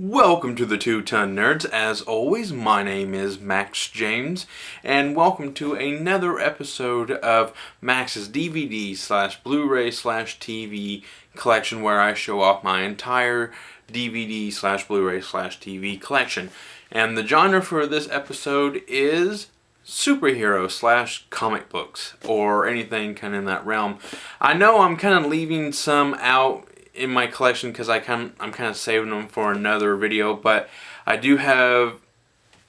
Welcome to the Two-Ton Nerds. As always, my name is Max James, and welcome to another episode of Max's DVD slash Blu-ray slash TV collection, where I show off my entire DVD slash Blu-ray slash TV collection. And the genre for this episode is superhero slash comic books, or anything kind of in that realm. I know I'm kind of leaving some out in my collection because I'm kind of saving them for another video, but I do have,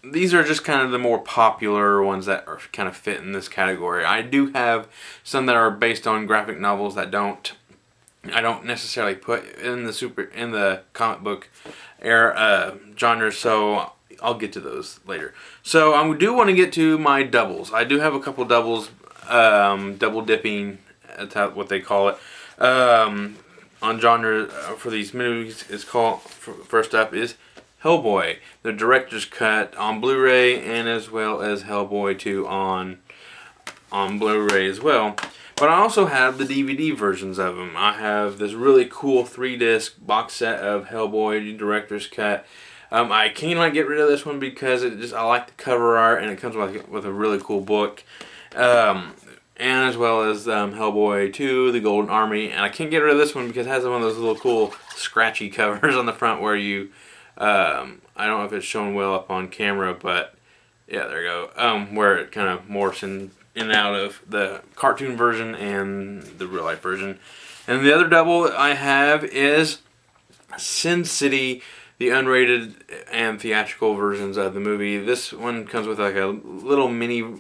these are just kind of the more popular ones that are kind of fit in this category. I do have some that are based on graphic novels that I don't necessarily put in the comic book era genre, so I'll get to those later. So I do want to get to my doubles. I do have a couple doubles, double dipping, that's what they call it. On genre for these movies is called, first up is Hellboy, the director's cut on Blu-ray, and as well as Hellboy 2 on Blu-ray as well. But I also have the DVD versions of them. I have this really cool 3-disc box set of Hellboy director's cut. I cannot get rid of this one because I like the cover art, and it comes with a really cool book. And as well as Hellboy 2, The Golden Army. And I can't get rid of this one because it has one of those little cool scratchy covers on the front where you, I don't know if it's shown well up on camera, but yeah, there you go. Where it kind of morphs in and out of the cartoon version and the real life version. And the other double I have is Sin City, the unrated and theatrical versions of the movie. This one comes with like a little mini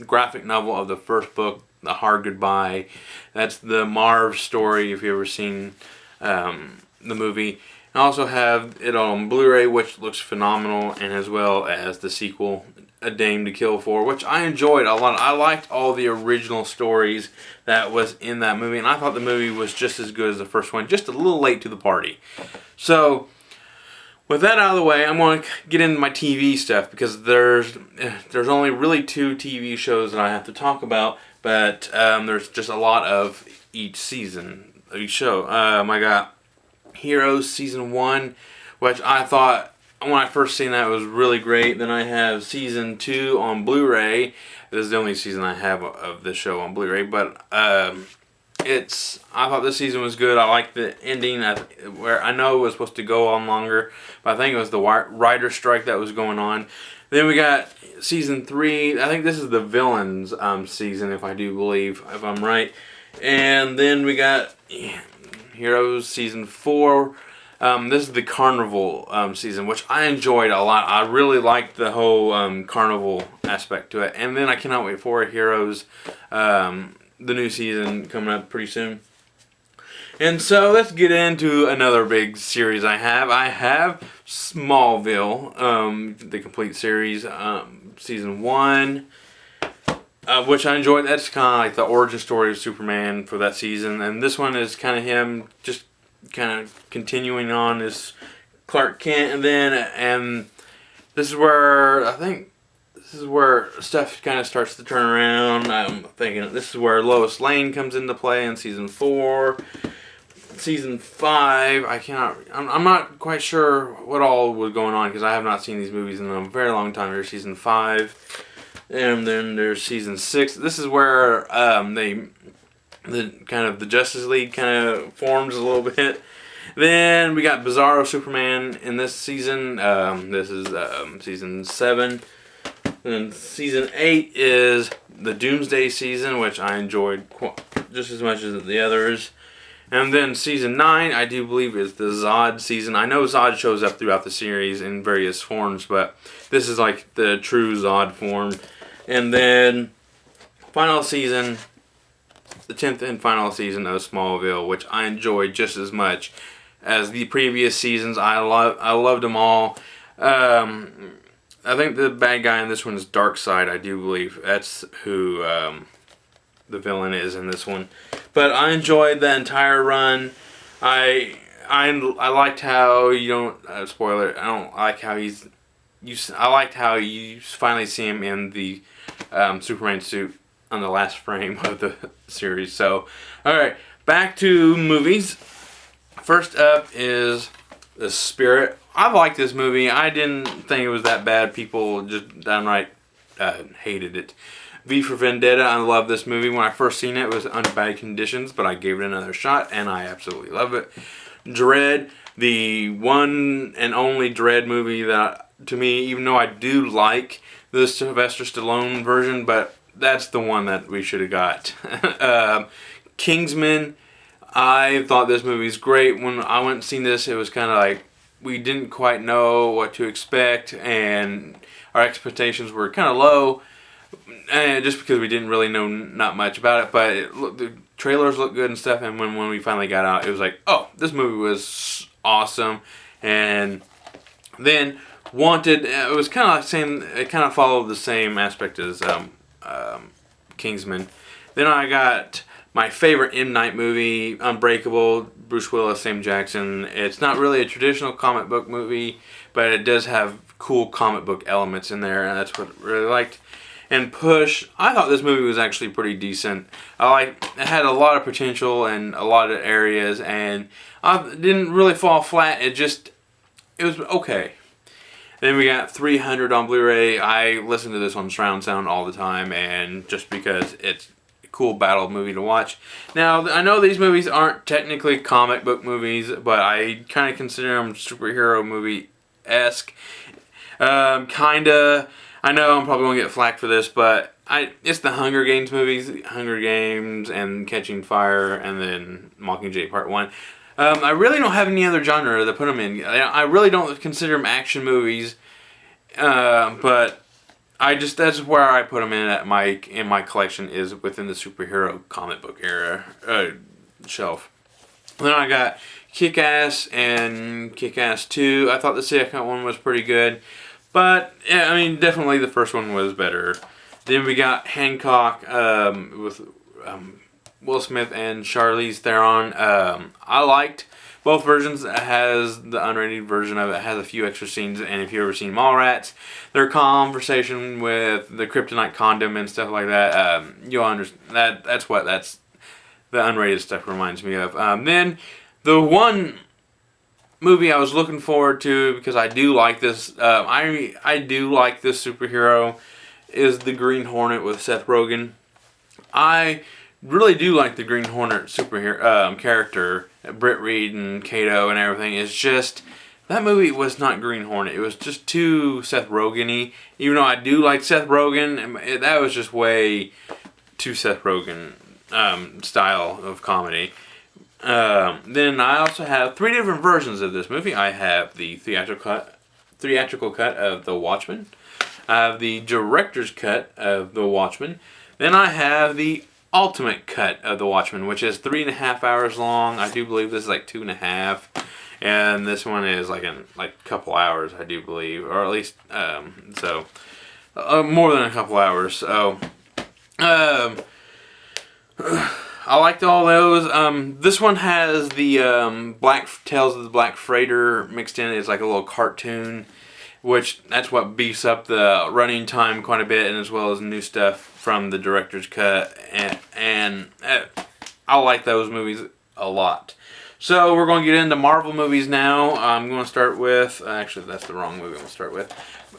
graphic novel of the first book, The Hard Goodbye. That's the Marv story, if you've ever seen the movie. I also have it on Blu-ray, which looks phenomenal, and as well as the sequel, A Dame to Kill For, which I enjoyed a lot. I liked all the original stories that was in that movie, and I thought the movie was just as good as the first one, just a little late to the party. So with that out of the way, I'm going to get into my TV stuff because there's only really 2 TV shows that I have to talk about, but there's just a lot of each season, each show. I got Heroes Season 1, which I thought, when I first seen that, was really great. Then I have Season 2 on Blu-ray. This is the only season I have of this show on Blu-ray, but I thought this season was good. I liked the ending, where I know it was supposed to go on longer, but I think it was the writer's strike that was going on. Then we got Season 3. I think this is the villains season, if I'm right. And then we got Heroes Season 4. This is the Carnival season, which I enjoyed a lot. I really liked the whole carnival aspect to it. And then I cannot wait for Heroes, the new season coming up pretty soon. And so let's get into another big series I have. I have Smallville, the complete series, Season 1, which I enjoyed. That's kind of like the origin story of Superman for that season. And this one is kind of him just kind of continuing on as Clark Kent. And this is where stuff kind of starts to turn around. I'm thinking this is where Lois Lane comes into play in Season 4. Season 5, I'm not quite sure what all was going on because I have not seen these movies in a very long time. There's Season 5. And then there's Season 6. This is where the Justice League kind of forms a little bit. Then we got Bizarro Superman in this season. This is Season 7. And Season 8 is the Doomsday season, which I enjoyed just as much as the others. And then Season 9, I do believe, is the Zod season. I know Zod shows up throughout the series in various forms, but this is like the true Zod form. And then final season, the 10th and final season of Smallville, which I enjoyed just as much as the previous seasons. I loved them all. I think the bad guy in this one is Darkseid, I do believe. That's who the villain is in this one. But I enjoyed the entire run. I liked how you don't spoiler. I don't like how I liked how you finally see him in the Superman suit on the last frame of the series. So, all right, back to movies. First up is the spirit. I liked this movie. I didn't think it was that bad. People just downright hated it. V for Vendetta, I love this movie. When I first seen it, it was under bad conditions, but I gave it another shot, and I absolutely love it. Dredd, the one and only Dredd movie that, to me, even though I do like the Sylvester Stallone version, but that's the one that we should have got. Kingsman, I thought this movie was great. When I went and seen this, it was kind of like we didn't quite know what to expect, and our expectations were kind of low. And just because we didn't really know not much about it, but the trailers looked good and stuff. And when we finally got out, it was like, oh, this movie was awesome. And then Wanted, it was kind of like same. It kind of followed the same aspect as Kingsman. Then I got my favorite M. Night movie, Unbreakable. Bruce Willis, Sam Jackson. It's not really a traditional comic book movie, but it does have cool comic book elements in there, and that's what I really liked. And Push, I thought this movie was actually pretty decent. It had a lot of potential in a lot of areas, and I didn't really fall flat. It was okay. Then we got 300 on Blu-ray. I listen to this on surround sound all the time, and just because it's a cool battle movie to watch. Now, I know these movies aren't technically comic book movies, but I kind of consider them superhero movie-esque. Kinda. I know I'm probably going to get flack for this, but it's the Hunger Games movies. Hunger Games and Catching Fire, and then Mockingjay Part 1. I really don't have any other genre to put them in. I really don't consider them action movies, but that's where I put them in my collection, is within the superhero comic book era shelf. Then I got Kick-Ass and Kick-Ass 2. I thought the second one was pretty good. But, yeah, I mean, definitely the first one was better. Then we got Hancock with Will Smith and Charlize Theron. I liked both versions. It has the unrated version of it. It has a few extra scenes. And if you've ever seen Mallrats, their conversation with the kryptonite condom and stuff like that, you'll understand. That's the unrated stuff reminds me of. Then the one movie I was looking forward to, because I do like this, I do like this superhero, is the Green Hornet with Seth Rogen. I really do like the Green Hornet superhero character, Britt Reed and Kato and everything. It's just, that movie was not Green Hornet. It was just too Seth Rogen-y. Even though I do like Seth Rogen, that was just way too Seth Rogen style of comedy. Then I also have 3 different versions of this movie. I have the theatrical cut of The Watchmen. I have the director's cut of The Watchmen. Then I have the ultimate cut of The Watchmen, which is 3.5 hours long. I do believe this is like 2.5, and this one is like a couple hours, I do believe, or at least more than a couple hours. So I liked all those. This one has the Black Tales of the Black Freighter mixed in. It's like a little cartoon, which that's what beefs up the running time quite a bit, and as well as new stuff from the director's cut. And I like those movies a lot. So we're going to get into Marvel movies now. I'm going to start with, actually that's the wrong movie I'm going to start with.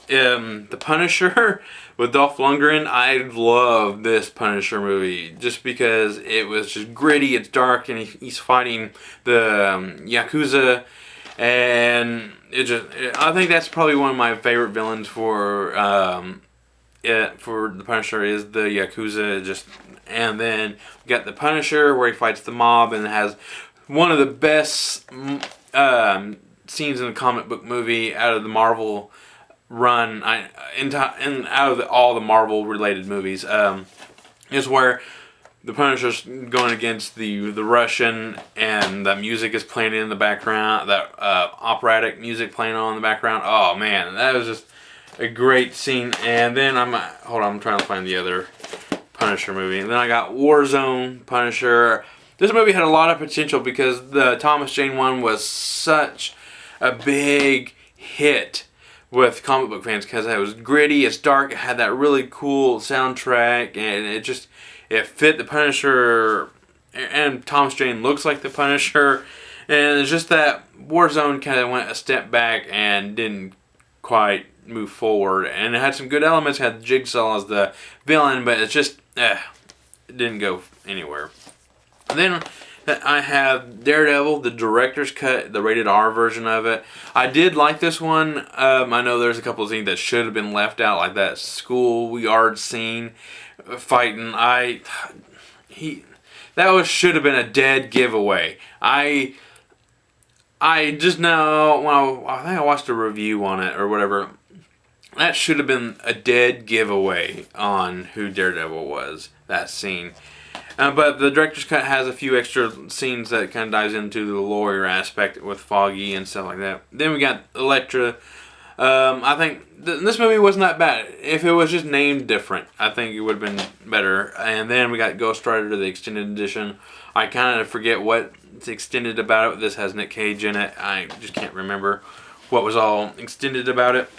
The Punisher with Dolph Lundgren. I love this Punisher movie just because it was just gritty, it's dark, and he's fighting the Yakuza, and I think that's probably one of my favorite villains for the Punisher is the Yakuza. And then we got the Punisher where he fights the mob, and it has one of the best scenes in a comic book movie out of the Marvel run, and out of all the Marvel related movies, is where the Punisher's going against the Russian, and the music is playing in the background, that operatic music playing on in the background. Oh man, that was just a great scene. And then I'm trying to find the other Punisher movie. And then I got Warzone Punisher. This movie had a lot of potential because the Thomas Jane one was such a big hit with comic book fans because it was gritty, it's dark, it had that really cool soundtrack, and it fit the Punisher, and Thomas Jane looks like the Punisher. And it's just that Warzone kind of went a step back and didn't quite move forward. And it had some good elements. It had Jigsaw as the villain, but it's just, it didn't go anywhere. And then I have Daredevil, the director's cut, the rated R version of it. I did like this one. I know there's a couple of scenes that should have been left out, like that schoolyard scene fighting. That should have been a dead giveaway. I just know, I think I watched a review on it or whatever. That should have been a dead giveaway on who Daredevil was, that scene. But the director's cut has a few extra scenes that kind of dives into the lawyer aspect with Foggy and stuff like that. Then we got Elektra. I think this movie wasn't that bad. If it was just named different, I think it would have been better. And then we got Ghost Rider, the extended edition. I kind of forget what's extended about it. This has Nick Cage in it. I just can't remember what was all extended about it.